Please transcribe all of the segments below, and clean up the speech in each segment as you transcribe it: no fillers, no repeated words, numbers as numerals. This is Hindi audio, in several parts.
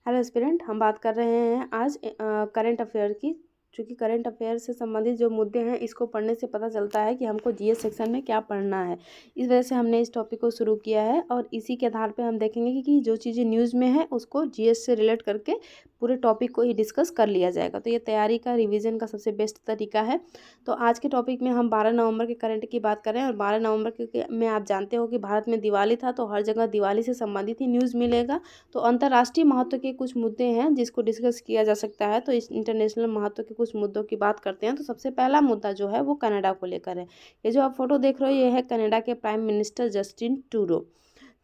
हेलो एस्पिरेंट, हम बात कर रहे हैं आज करंट अफेयर की। चूँकि करंट अफेयर से संबंधित जो मुद्दे हैं इसको पढ़ने से पता चलता है कि हमको जीएस सेक्शन में क्या पढ़ना है। इस वजह से हमने इस टॉपिक को शुरू किया है और इसी के आधार पे हम देखेंगे कि जो चीज़ें न्यूज़ में है उसको जीएस से रिलेट करके पूरे टॉपिक को ही डिस्कस कर लिया जाएगा। तो ये तैयारी का रिविज़न का सबसे बेस्ट तरीका है। तो आज के टॉपिक में हम 12 नवंबर के करंट की बात कर रहे हैं और 12 नवंबर के में आप जानते हो कि भारत में दिवाली था, तो हर जगह दिवाली से संबंधित ही न्यूज़ मिलेगा। तो अंतर्राष्ट्रीय महत्व के कुछ मुद्दे हैं जिसको डिस्कस किया जा सकता है। तो इस इंटरनेशनल महत्व के कुछ मुद्दों की बात करते हैं। तो सबसे पहला मुद्दा जो है वो कनाडा को लेकर है। ये जो आप फोटो देख रहे हो ये है कनाडा के prime minister Justin Trudeau.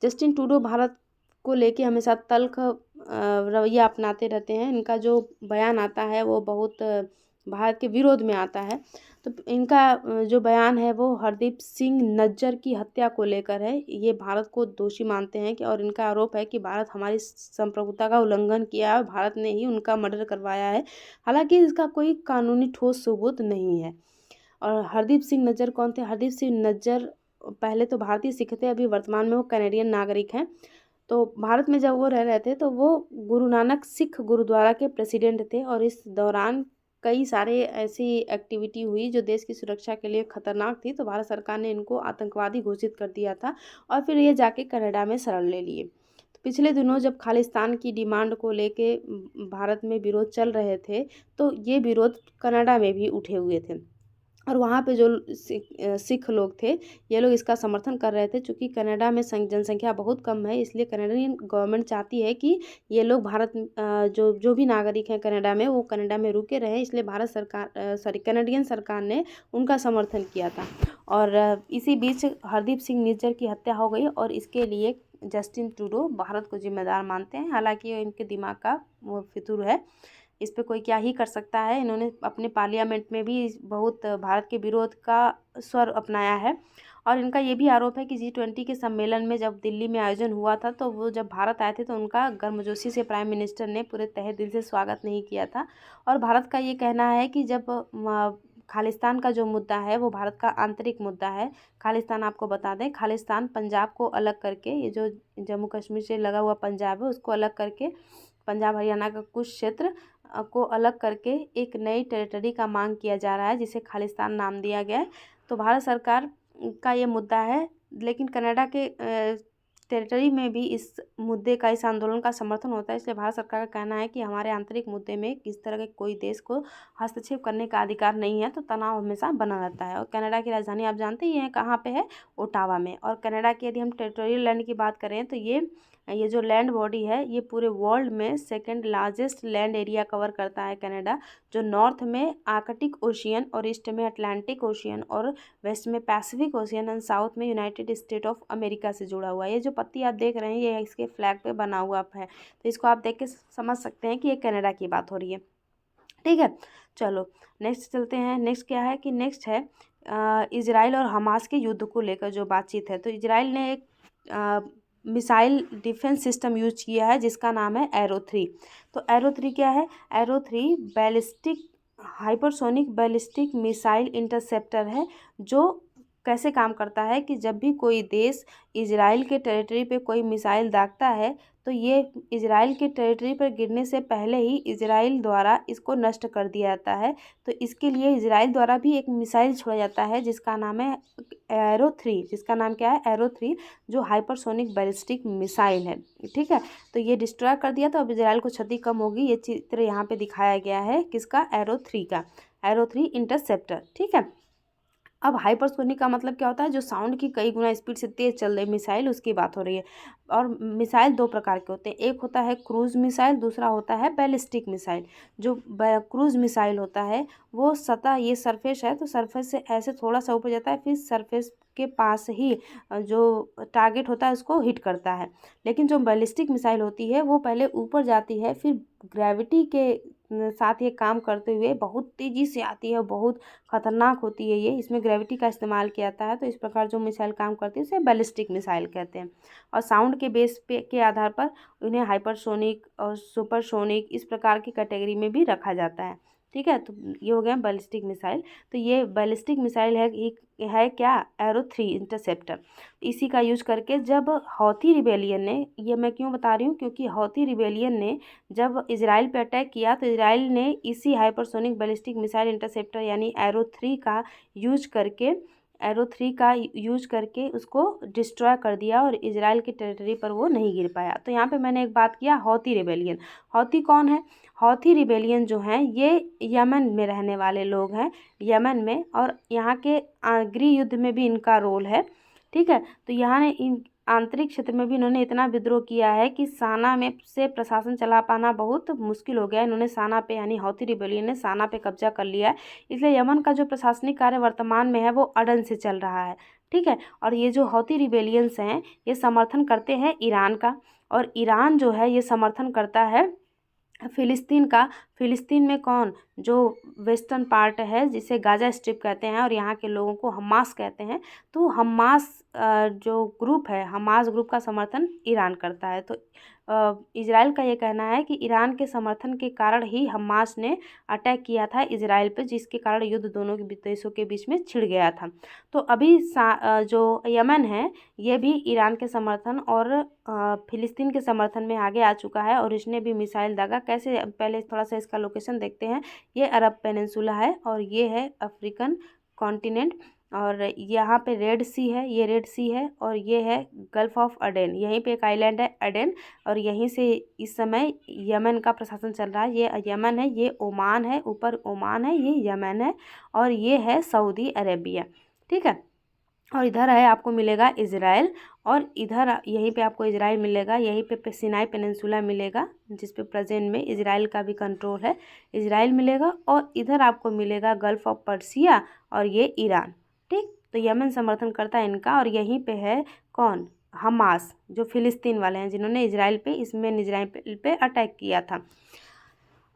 Justin Trudeau Bharat को लेके हमेशा तल्ख रवैया अपनाते रहते हैं। इनका जो बयान आता है वो बहुत भारत के विरोध में आता है। तो इनका जो बयान है वो हरदीप सिंह नज्जर की हत्या को लेकर है। ये भारत को दोषी मानते हैं कि और इनका आरोप है कि भारत हमारी संप्रभुता का उल्लंघन किया है और भारत ने ही उनका मर्डर करवाया है। हालांकि इसका कोई कानूनी ठोस सबूत नहीं है। और हरदीप सिंह नज्जर कौन थे? हरदीप सिंह नज्जर पहले तो भारतीय सिख थे, अभी वर्तमान में वो कैनेडियन नागरिक हैं। तो भारत में जब वो रह रहे थे तो वो गुरु नानक सिख गुरुद्वारा के प्रेसिडेंट थे और इस दौरान कई सारे ऐसी एक्टिविटी हुई जो देश की सुरक्षा के लिए खतरनाक थी। तो भारत सरकार ने इनको आतंकवादी घोषित कर दिया था और फिर ये जाके कनाडा में शरण ले लिए। तो पिछले दिनों जब खालिस्तान की डिमांड को लेके भारत में विरोध चल रहे थे तो ये विरोध कनाडा में भी उठे हुए थे और वहाँ पे जो सिख लोग थे ये लोग इसका समर्थन कर रहे थे। चूँकि कनाडा में जनसंख्या बहुत कम है इसलिए कनाडियन गवर्नमेंट चाहती है कि ये लोग भारत जो जो भी नागरिक हैं कनाडा में वो कनाडा में रुके रहें। इसलिए भारत सरकार कनाडियन सरकार ने उनका समर्थन किया था। और इसी बीच हरदीप सिंह निज्जर की हत्या हो गई और इसके लिए जस्टिन ट्रूडो भारत को जिम्मेदार मानते हैं। हालांकि ये इनके दिमाग का वो फितूर है, इस पे कोई क्या ही कर सकता है। इन्होंने अपने पार्लियामेंट में भी बहुत भारत के विरोध का स्वर अपनाया है। और इनका ये भी आरोप है कि G20 के सम्मेलन में जब दिल्ली में आयोजन हुआ था तो वो जब भारत आए थे तो उनका गर्मजोशी से प्राइम मिनिस्टर ने पूरे तहे दिल से स्वागत नहीं किया था। और भारत का ये कहना है कि जब खालिस्तान का जो मुद्दा है वो भारत का आंतरिक मुद्दा है। खालिस्तान आपको बता दें, खालिस्तान पंजाब को अलग करके, ये जो जम्मू कश्मीर से लगा हुआ पंजाब है उसको अलग करके, पंजाब हरियाणा का कुछ क्षेत्र को अलग करके एक नई टेरिटरी का मांग किया जा रहा है जिसे खालिस्तान नाम दिया गया है। तो भारत सरकार का ये मुद्दा है, लेकिन कनाडा के टेरिटरी में भी इस मुद्दे का, इस आंदोलन का समर्थन होता है। इसलिए भारत सरकार का कहना है कि हमारे आंतरिक मुद्दे में किस तरह के कोई देश को हस्तक्षेप करने का अधिकार नहीं है। तो तनाव हमेशा बना रहता है। और कनाडा की राजधानी आप जानते ही हैं कहाँ पे है, ओटावा में। और कनाडा की यदि हम टेरिटोरियल लैंड की बात करें तो ये जो लैंड बॉडी है ये पूरे वर्ल्ड में second largest land area cover करता है कनाडा, जो नॉर्थ में आर्कटिक ओशियन और ईस्ट में अटलांटिक ओशियन और वेस्ट में पैसिफिक ओशियन एंड साउथ में यूनाइटेड स्टेट ऑफ अमेरिका से जुड़ा हुआ है। ये जो पत्ती आप देख रहे हैं ये इसके फ्लैग पे बना हुआ है, तो इसको आप देख के समझ सकते हैं कि ये कनाडा की बात हो रही है। ठीक है, चलो नेक्स्ट चलते हैं। नेक्स्ट क्या है कि नेक्स्ट है इजराइल और हमास के युद्ध को लेकर जो बातचीत है। तो इजराइल ने एक मिसाइल डिफेंस सिस्टम यूज किया है जिसका नाम है एरो 3। तो एरो 3 क्या है? Arrow 3 ballistic hypersonic ballistic missile interceptor है, जो कैसे काम करता है कि जब भी कोई देश इजराइल के टेरिटरी पे कोई मिसाइल दागता है तो ये इजराइल के टेरिटरी पर गिरने से पहले ही इजराइल द्वारा इसको नष्ट कर दिया जाता है। तो इसके लिए इजराइल द्वारा भी एक मिसाइल छोड़ा जाता है जिसका नाम है एरो 3। जिसका नाम क्या है? एरो 3, जो हाइपरसोनिक बैलिस्टिक मिसाइल है। ठीक है, तो ये डिस्ट्रॉय कर दिया तो अब इजराइल को क्षति कम होगी। ये चित्र यहाँ पे दिखाया गया है किसका? एरो 3 का, एरो 3 इंटरसेप्टर। ठीक है, अब हाइपरसोनिक का मतलब क्या होता है? जो साउंड की कई गुना स्पीड से तेज चल रही मिसाइल, उसकी बात हो रही है। और मिसाइल दो प्रकार के होते हैं, एक होता है क्रूज मिसाइल, दूसरा होता है बैलिस्टिक मिसाइल। जो क्रूज मिसाइल होता है वो सतह, ये सरफेस है तो सरफेस से ऐसे थोड़ा सा ऊपर जाता है, फिर सरफेस के पास ही जो टारगेट होता है उसको हिट करता है। लेकिन जो बैलिस्टिक मिसाइल होती है वो पहले ऊपर जाती है, फिर ग्रेविटी के साथ ये काम करते हुए बहुत तेज़ी से आती है, बहुत खतरनाक होती है ये। इसमें ग्रेविटी का इस्तेमाल किया जाता है। तो इस प्रकार जो मिसाइल काम करती है उसे बैलिस्टिक मिसाइल कहते हैं। और साउंड के बेस पे के आधार पर उन्हें हाइपरसोनिक और सुपरसोनिक इस प्रकार की कैटेगरी में भी रखा जाता है। ठीक है। तो ये हो गया बैलिस्टिक मिसाइल। तो ये बैलिस्टिक मिसाइल है क्या, एरो 3 इंटरसेप्टर। इसी का यूज करके जब हौथी रिबेलियन ने, ये मैं क्यों बता रही हूँ, क्योंकि हौथी रिबेलियन ने जब इजराइल पे अटैक किया तो इजराइल ने इसी हाइपरसोनिक बैलिस्टिक मिसाइल इंटरसेप्टर यानी एरो 3 का यूज करके उसको डिस्ट्रॉय कर दिया और इजराइल के टेरिटरी पर वो नहीं गिर पाया। तो यहाँ पे मैंने एक बात किया, हौथी रिबेलियन। हौथी कौन है? हौथी रिबेलियन जो हैं ये यमन में रहने वाले लोग हैं, यमन में, और यहाँ के गृह युद्ध में भी इनका रोल है। ठीक है। तो यहाँ ने इन आंतरिक क्षेत्र में भी इन्होंने इतना विद्रोह किया है कि साना में से प्रशासन चला पाना बहुत मुश्किल हो गया। इन्होंने साना पे यानी हौथी रिबेलियन ने साना पे कब्जा कर लिया है। इसलिए यमन का जो प्रशासनिक कार्य वर्तमान में है वो अडन से चल रहा है। ठीक है। और ये जो हौथी रिबेलियंस हैं ये समर्थन करते हैं ईरान का, और ईरान जो है ये समर्थन करता है फिलिस्तीन का। फिलिस्तीन में कौन, जो वेस्टर्न पार्ट है जिसे गाजा स्ट्रिप कहते हैं और यहाँ के लोगों को हमास कहते हैं। तो हमास जो ग्रुप है, हमास ग्रुप का समर्थन ईरान करता है। तो इजराइल का ये कहना है कि ईरान के समर्थन के कारण ही हमास ने अटैक किया था इजराइल पे, जिसके कारण युद्ध दोनों के देशों के बीच में छिड़ गया था। तो अभी जो यमन है ये भी ईरान के समर्थन और फिलिस्तीन के समर्थन में आगे आ चुका है, और इसने भी मिसाइल दागा। कैसे, पहले थोड़ा सा इसका लोकेशन देखते हैं। ये अरब पेनिनसुला है और ये है अफ्रीकन कॉन्टिनेंट, और यहाँ पे रेड सी है, ये रेड सी है, और ये है गल्फ ऑफ अडेन। यहीं पे एक आइलैंड है अडेन, और यहीं से इस समय यमन का प्रशासन चल रहा है। ये यमन है, ये ओमान है, ऊपर ओमान है, ये यमन है, और ये है सऊदी अरेबिया। ठीक है। और इधर है आपको मिलेगा इजराइल, और इधर यहीं पे आपको इजराइल मिलेगा, यहीं पे सिनाई पेनिनसुला मिलेगा जिस पे प्रेजेंट में इजराइल का भी कंट्रोल है, इजराइल मिलेगा। और इधर आपको मिलेगा गल्फ ऑफ पर्सिया और ये ईरान। ठीक। तो यमन समर्थन करता है इनका, और यहीं पे है कौन, हमास, जो फिलिस्तीन वाले हैं जिन्होंने इजराइल पे अटैक किया था।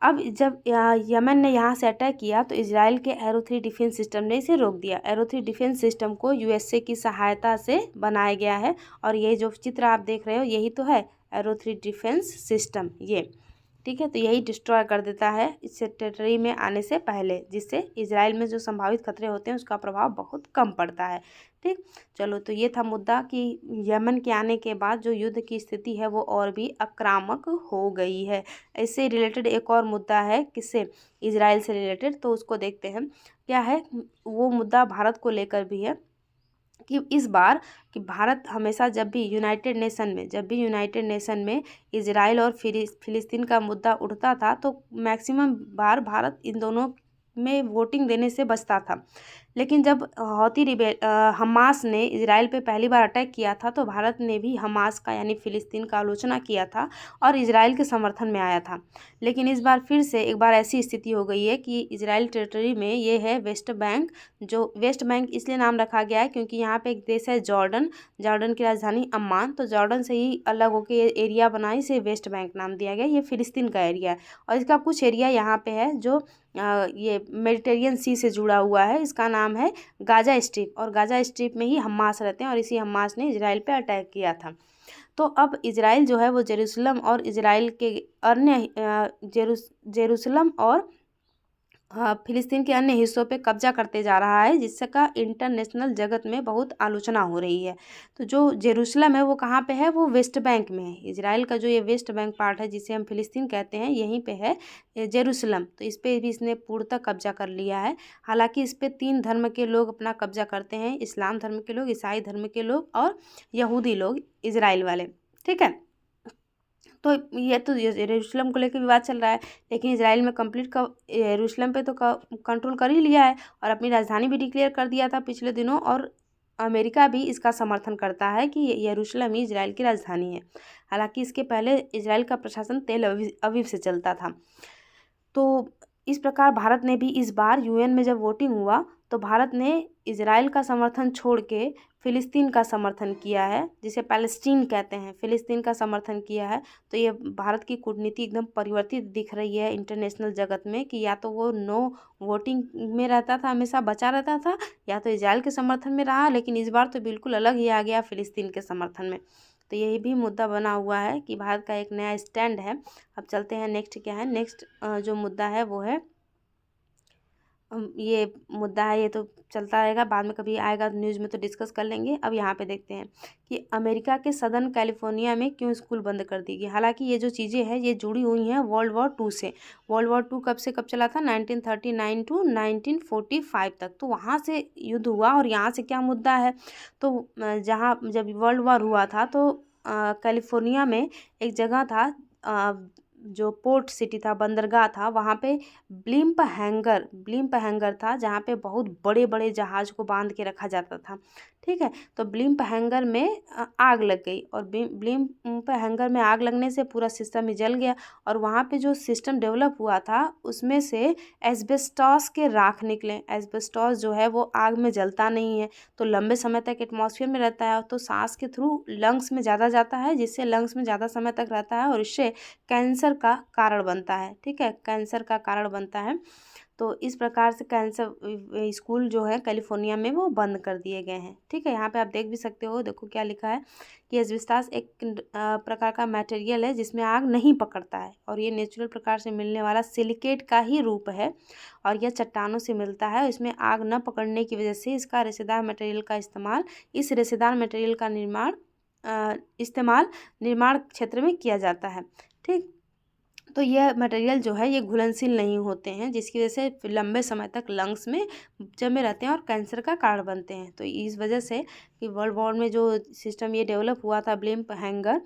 अब जब यमन ने यहाँ से अटैक किया तो इजराइल के एरो 3 डिफेंस सिस्टम ने इसे रोक दिया। एरो 3 डिफेंस सिस्टम को यूएसए की सहायता से बनाया गया है, और ये जो चित्र आप देख रहे हो यही तो है एरो 3 डिफेंस सिस्टम ये। ठीक है। तो यही डिस्ट्रॉय कर देता है इससे टेरिटरी में आने से पहले, जिससे इजराइल में जो संभावित खतरे होते हैं उसका प्रभाव बहुत कम पड़ता है। ठीक। चलो, तो ये था मुद्दा कि यमन के आने के बाद जो युद्ध की स्थिति है वो और भी आक्रामक हो गई है। इससे रिलेटेड एक और मुद्दा है, किससे, इजराइल से रिलेटेड, तो उसको देखते हैं क्या है। वो मुद्दा भारत को लेकर भी है कि इस बार कि भारत हमेशा जब भी यूनाइटेड नेशन में इजराइल और फिलिस्तीन का मुद्दा उठता था तो मैक्सिमम बार भारत इन दोनों में वोटिंग देने से बचता था। लेकिन जब हमास ने इजराइल पे पहली बार अटैक किया था तो भारत ने भी हमास का यानी फिलिस्तीन का आलोचना किया था और इजराइल के समर्थन में आया था। लेकिन इस बार फिर से एक बार ऐसी स्थिति हो गई है कि इजराइल टेरिटरी में ये है वेस्ट बैंक, जो वेस्ट बैंक इसलिए नाम रखा गया है क्योंकि यहाँ पे एक देश है जॉर्डन की राजधानी अम्मान, तो जॉर्डन से ही अलग होकर एरिया बना, इसे वेस्ट बैंक नाम दिया गया। ये फिलिस्तीन का एरिया है और इसका कुछ एरिया यहाँ पे है जो ये मेडिटेरियन सी से जुड़ा हुआ है, इसका नाम है गाजा स्ट्रिप, और गाजा स्ट्रिप में ही हमास रहते हैं और इसी हमास ने इजराइल पे अटैक किया था। तो अब इजराइल जो है वो जेरूसलम और इजराइल के अन्य जेरूसलम और फिलिस्तीन के अन्य हिस्सों पे कब्जा करते जा रहा है, जिसका इंटरनेशनल जगत में बहुत आलोचना हो रही है। तो जो जेरूसलम है वो कहाँ पे है, वो वेस्ट बैंक में है। इजराइल का जो ये वेस्ट बैंक पार्ट है जिसे हम फिलिस्तीन कहते हैं, यहीं पे है जेरूसलम। तो इस पर भी इसने पूर्णतः कब्जा कर लिया है। हालांकि इस पर 3 धर्म के लोग अपना कब्जा करते हैं, इस्लाम धर्म के लोग, ईसाई धर्म के लोग और यहूदी लोग, इजराइल वाले। ठीक है। तो ये तो यरूशलेम को लेकर विवाद चल रहा है, लेकिन इजराइल में कंप्लीट यरूशलेम पे तो कंट्रोल कर ही लिया है और अपनी राजधानी भी डिक्लेयर कर दिया था पिछले दिनों, और अमेरिका भी इसका समर्थन करता है कि यरूशलेम ही इजराइल की राजधानी है। हालांकि इसके पहले इजराइल का प्रशासन तेल अवीव से चलता था। तो इस प्रकार भारत ने भी इस बार यूएन में जब वोटिंग हुआ तो भारत ने इजराइल का समर्थन छोड़ के फिलिस्तीन का समर्थन किया है, जिसे पैलेस्टीन कहते हैं, फिलिस्तीन का समर्थन किया है। तो ये भारत की कूटनीति एकदम परिवर्तित दिख रही है इंटरनेशनल जगत में, कि या तो वो नो वोटिंग में रहता था, हमेशा बचा रहता था, या तो इजराइल के समर्थन में रहा, लेकिन इस बार तो बिल्कुल अलग ही आ गया फिलिस्तीन के समर्थन में। तो यही भी मुद्दा बना हुआ है कि भारत का एक नया स्टैंड है। अब चलते हैं नेक्स्ट क्या है। नेक्स्ट जो मुद्दा है वो है ये मुद्दा है, ये तो चलता रहेगा, बाद में कभी आएगा न्यूज़ में तो डिस्कस कर लेंगे। अब यहाँ पे देखते हैं कि अमेरिका के सदर्न कैलिफोर्निया में क्यों स्कूल बंद कर दी गई। हालांकि ये जो चीज़ें हैं ये जुड़ी हुई हैं वर्ल्ड वॉर टू से। वर्ल्ड वॉर टू कब से कब चला था, 1939 टू 1945 तक। तो वहाँ से युद्ध हुआ और यहाँ से क्या मुद्दा है, तो जहाँ जब वर्ल्ड वॉर हुआ था तो कैलिफोर्निया में एक जगह था, जो पोर्ट सिटी था, बंदरगाह था, वहाँ पे ब्लिम्प हैंगर था, जहाँ पे बहुत बड़े बड़े जहाज़ को बांध के रखा जाता था। ठीक है, तो ब्लिम्प हैंगर में आग लग गई और ब्लिम्प हैंगर में आग लगने से पूरा सिस्टम ही जल गया। और वहाँ पे जो सिस्टम डेवलप हुआ था उसमें से एस्बेस्टॉस के राख निकले। एस्बेस्टॉस जो है वो आग में जलता नहीं है, तो लंबे समय तक एटमॉस्फेयर में रहता है, तो सांस के थ्रू लंग्स में ज़्यादा जाता है, जिससे लंग्स में ज़्यादा समय तक रहता है और इससे कैंसर का कारण बनता है। ठीक है, कैंसर का कारण बनता है। तो इस प्रकार से कैंसर स्कूल जो है कैलिफोर्निया में वो बंद कर दिए गए हैं। ठीक है, यहाँ पे आप देख भी सकते हो, देखो क्या लिखा है कि एस्बेस्टॉस एक प्रकार का मटेरियल है जिसमें आग नहीं पकड़ता है और ये नेचुरल प्रकार से मिलने वाला सिलिकेट का ही रूप है और यह चट्टानों से मिलता है। इसमें आग न पकड़ने की वजह से इसका रेशेदार मटेरियल का इस्तेमाल इस रेशेदार मटेरियल का निर्माण क्षेत्र में किया जाता है। ठीक, तो यह मटेरियल जो है ये घुलनशील नहीं होते हैं, जिसकी वजह से लंबे समय तक लंग्स में जमे रहते हैं और कैंसर का कारण बनते हैं। तो इस वजह से कि वर्ल्ड वॉर में जो सिस्टम ये डेवलप हुआ था ब्लिम्प हैंगर,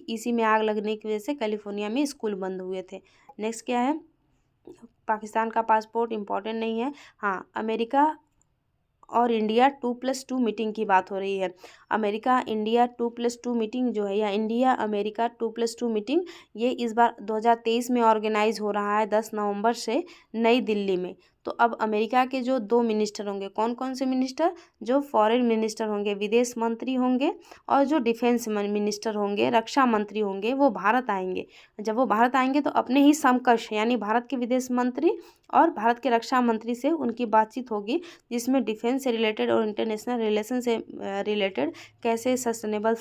इसी में आग लगने की वजह से कैलिफोर्निया में स्कूल बंद हुए थे। नेक्स्ट क्या है, पाकिस्तान का पासपोर्ट इम्पॉर्टेंट नहीं है। हाँ, अमेरिका और इंडिया 2+2 मीटिंग की बात हो रही है। अमेरिका इंडिया 2+2 मीटिंग जो है, या इंडिया अमेरिका 2+2 मीटिंग, ये इस बार 2023 में ऑर्गेनाइज हो रहा है 10 नवंबर से नई दिल्ली में। तो अब अमेरिका के जो 2 मिनिस्टर होंगे, कौन कौन से मिनिस्टर, जो फॉरेन मिनिस्टर होंगे, विदेश मंत्री होंगे, और जो डिफेंस मिनिस्टर होंगे, रक्षा मंत्री होंगे, वो भारत आएंगे। जब वो भारत आएंगे तो अपने ही समकक्ष यानी भारत के विदेश मंत्री और भारत के रक्षा मंत्री से उनकी बातचीत होगी, जिसमें डिफेंस से रिलेटेड और इंटरनेशनल रिलेशन से रिलेटेड कैसे सस्टेनेबल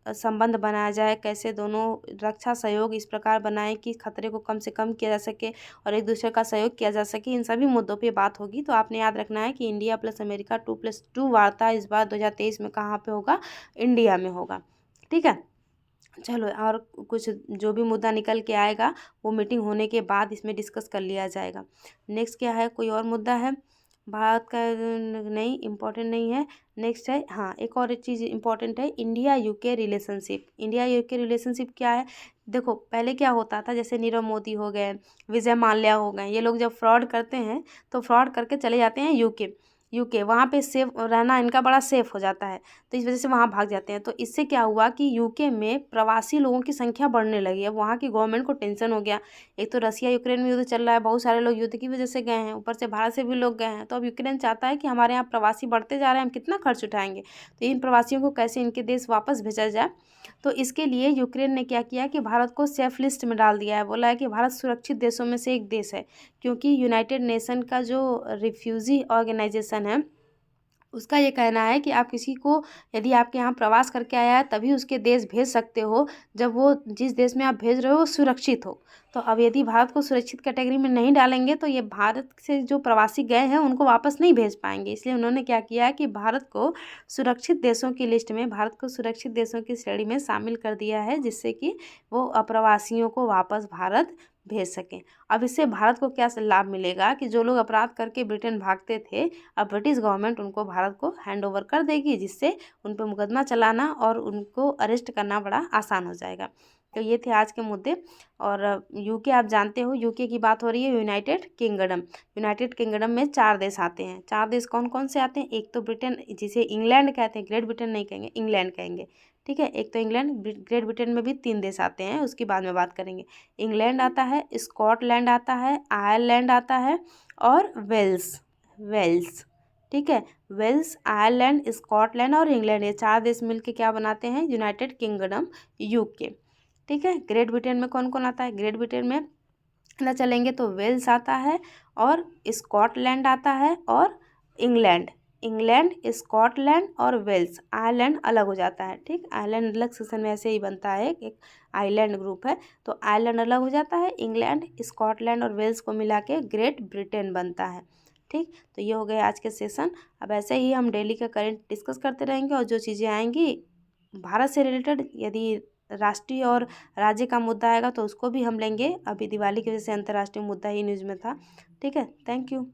संबंध बनाया जाए, कैसे दोनों रक्षा सहयोग इस प्रकार बनाएं कि खतरे को कम से कम किया जा सके और एक दूसरे का सहयोग किया जा सके, इन सभी मुद्दों पे बात होगी। तो आपने याद रखना है कि इंडिया प्लस अमेरिका 2+2 वार्ता इस बार 2023 में कहाँ पे होगा, इंडिया में होगा। ठीक है, चलो, और कुछ जो भी मुद्दा निकल के आएगा वो मीटिंग होने के बाद इसमें डिस्कस कर लिया जाएगा। नेक्स्ट क्या है, कोई और मुद्दा है भारत का, नहीं, इम्पोर्टेंट नहीं है। नेक्स्ट है, हाँ, एक और चीज़ इम्पोर्टेंट है, India UK relationship. India UK relationship क्या है, देखो पहले क्या होता था, जैसे नीरव मोदी हो गए, विजय माल्या हो गए, ये लोग जब फ्रॉड करते हैं तो फ्रॉड करके चले जाते हैं यूके, वहाँ पे सेफ रहना इनका बड़ा सेफ हो जाता है, तो इस वजह से वहाँ भाग जाते हैं। तो इससे क्या हुआ कि यूके में प्रवासी लोगों की संख्या बढ़ने लगी। अब वहाँ की गवर्नमेंट को टेंशन हो गया, एक तो रसिया यूक्रेन में युद्ध चल रहा है, बहुत सारे लोग युद्ध की वजह से गए हैं, ऊपर से भारत से भी लोग गए हैं। तो अब यूक्रेन चाहता है कि हमारे यहाँ प्रवासी बढ़ते जा रहे हैं, हम कितना खर्च उठाएंगे, तो इन प्रवासियों को कैसे इनके देश वापस भेजा जाए। तो इसके लिए यूक्रेन ने क्या किया कि भारत को सेफ लिस्ट में डाल दिया है, बोला है कि भारत सुरक्षित देशों में से एक देश है, क्योंकि यूनाइटेड नेशन का जो रिफ्यूजी ऑर्गेनाइजेशन है उसका ये कहना है कि आप किसी को यदि आपके यहाँ प्रवास करके आया है तभी उसके देश भेज सकते हो जब वो जिस देश में आप भेज रहे हो वो सुरक्षित हो। तो अब यदि भारत को सुरक्षित कैटेगरी में नहीं डालेंगे तो ये भारत से जो प्रवासी गए हैं उनको वापस नहीं भेज पाएंगे। इसलिए उन्होंने क्या किया है कि भारत को सुरक्षित देशों की लिस्ट में, भारत को सुरक्षित देशों की श्रेणी में शामिल कर दिया है, जिससे कि वो अप्रवासियों को वापस भारत भेज सकें। अब इससे भारत को क्या लाभ मिलेगा कि जो लोग अपराध करके ब्रिटेन भागते थे, अब ब्रिटिश गवर्नमेंट उनको भारत को हैंड ओवर कर देगी, जिससे उन पर मुकदमा चलाना और उनको अरेस्ट करना बड़ा आसान हो जाएगा। तो ये थे आज के मुद्दे। और यूके, आप जानते हो यूके की बात हो रही है, यूनाइटेड किंगडम में 4 देश आते हैं। 4 देश कौन कौन से आते हैं, एक तो ब्रिटेन, जिसे इंग्लैंड कहते हैं, ग्रेट ब्रिटेन नहीं कहेंगे, इंग्लैंड कहेंगे। ठीक है, एक तो इंग्लैंड, ग्रेट ब्रिटेन में भी 3 देश आते हैं, उसकी बाद में बात करेंगे। इंग्लैंड आता है, स्कॉटलैंड आता है, आयरलैंड आता है और वेल्स। ठीक है, वेल्स, आयरलैंड, स्कॉटलैंड और इंग्लैंड, ये 4 देश मिलके क्या बनाते हैं, यूनाइटेड किंगडम यूके। ठीक है, ग्रेट ब्रिटेन में कौन कौन आता है, ग्रेट ब्रिटेन में ना चलेंगे तो वेल्स आता है और स्कॉटलैंड आता है और इंग्लैंड इंग्लैंड, स्कॉटलैंड और वेल्स। आयरलैंड अलग हो जाता है, ठीक। आयरलैंड अलग सेशन में ऐसे ही बनता है, एक आइलैंड ग्रुप है, तो आयरलैंड अलग हो जाता है। इंग्लैंड, स्कॉटलैंड और वेल्स को मिला के ग्रेट ब्रिटेन बनता है, ठीक। तो ये हो गए आज के सेशन। अब ऐसे ही हम डेली का करंट डिस्कस करते रहेंगे और जो चीज़ें आएंगी भारत से रिलेटेड, यदि राष्ट्रीय और राज्य का मुद्दा आएगा तो उसको भी हम लेंगे। अभी दिवाली की वजह से अंतर्राष्ट्रीय मुद्दा ही न्यूज़ में था, ठीक है। Thank you.